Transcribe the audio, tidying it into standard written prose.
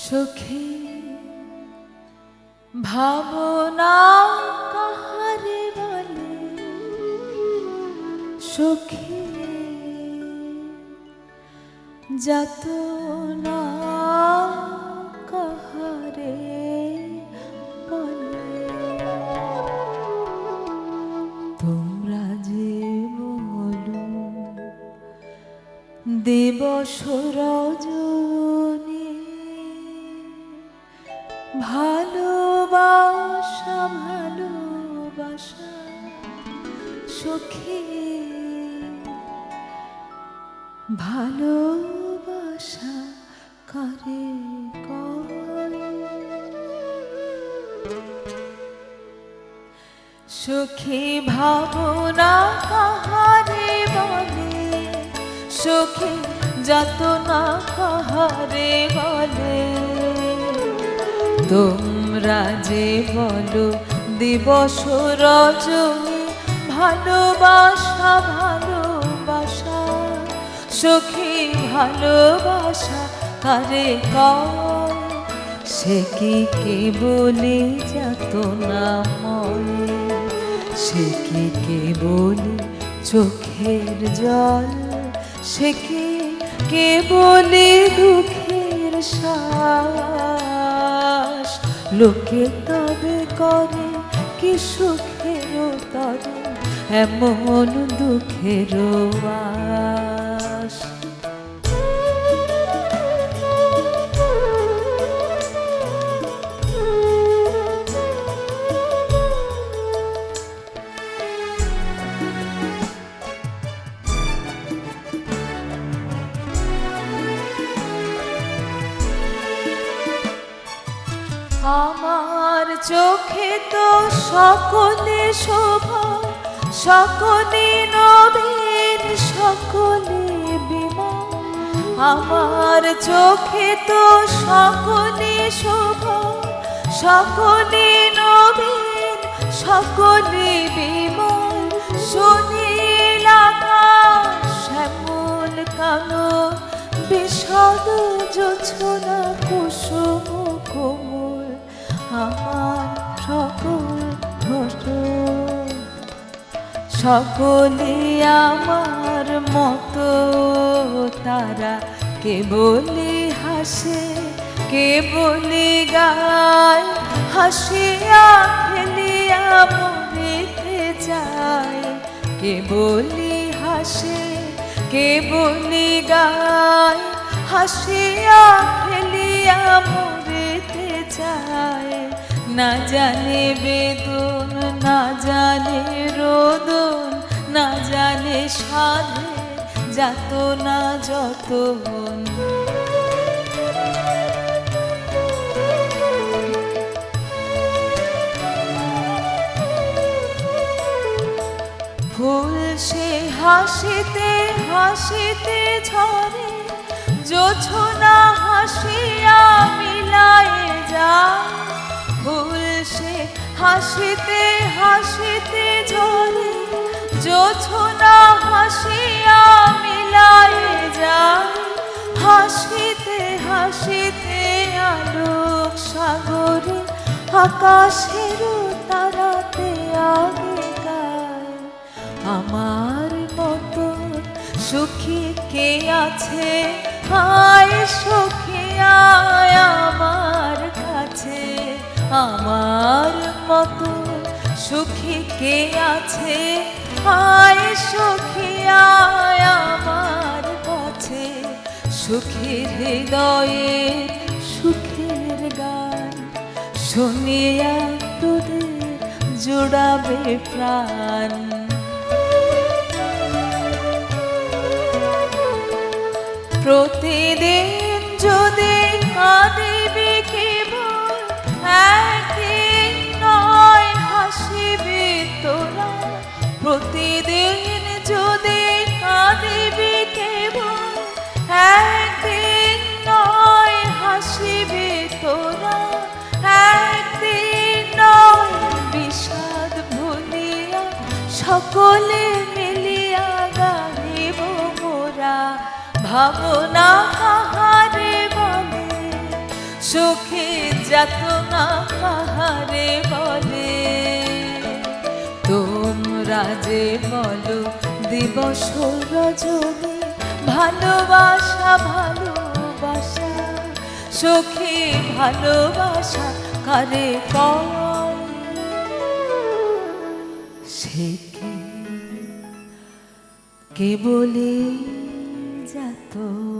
সুখী ভাবনা কাহারে বলে, সুখী যাতনা কাহারে বলে। তোমরা যে বলো দিবস রজনী, ভালোবাসা ভালোবাসা সখী, ভালোবাসা কারে কয়। সুখী ভাবনা কাহারে বলে, সুখী যাতনা কাহারে বলে। তোমরা যে বলো দিবস রজনী, ভালোবাসা ভালোবাসা সখী, ভালোবাসা কারে কয়। সে কি কেবলি যাতনাময়, সে কি কেবলি চোখের জল, সে কি কেবলি দুঃখের শ্বাস। লোকে তবে করে কি সুখের তরে এমন দুঃখের আশ। আমার চোখে তো সকলে শোভা, সকলে নবীন, সকলে বিমান। আমার চোখে তো সকলে শোভা, সকলে নবীন, সকলে বিমান। সুনীল আকাশ শ্যামল কালো, বিষাদ জোছনা কুসুম কোমল। আমার সকল ফসল সকলে আমার মতো, তারা কেবলি হাসে কেবলি গায়। হাসিয়া খেলিয়া মরিতে যায়, কেবলি হাসে কেবলি গায়। হাসিয়া খেলিয়া মরিতে যায়। না জানে বেদন, না জানে রোদন, না জানে সাধে যাতনা যতন। ফুল সে হাসিতে হাসিতে ঝরে, জোছনা হাসিয়া মিলায়ে যায়। ফুল সে হাসিতে হাসিতে ঝরে, জোছনা হাসিয়া মিলায়ে যায়। হাসিতে হাসিতে আলোক সাগরে, আকাশের তারাতে আগে গায়। আমার মতো সুখী কে আছে, আয় সখী আয় আমার কাছে। আমার মতো সুখী কে আছে, আয় সখী আয় আমার কাছে। সুখীর হৃদয়ে সুখের গান শুনিয়া তোদের জুড়াবে প্রাণ। প্রতিদিন যদি কাঁদিবি কেবল, একদিন নয় হাসিবি তোরা। প্রতিদিন যদি কাঁদিবি কেবল, একদিন নয় হাসিবি তোরা। একদিন নয় বিষাদ ভুলিয়া সকলে মিলিয়া গাহিব মোরা। ভাবনা কাহারে বলে, সখী যাতনা কাহারে বলে তোমরা যে বলো দিবস রজনী ভালোবাসা ভালোবাসা সখী ভালোবাসা কারে কয় সে কি কেবলই যাতনা।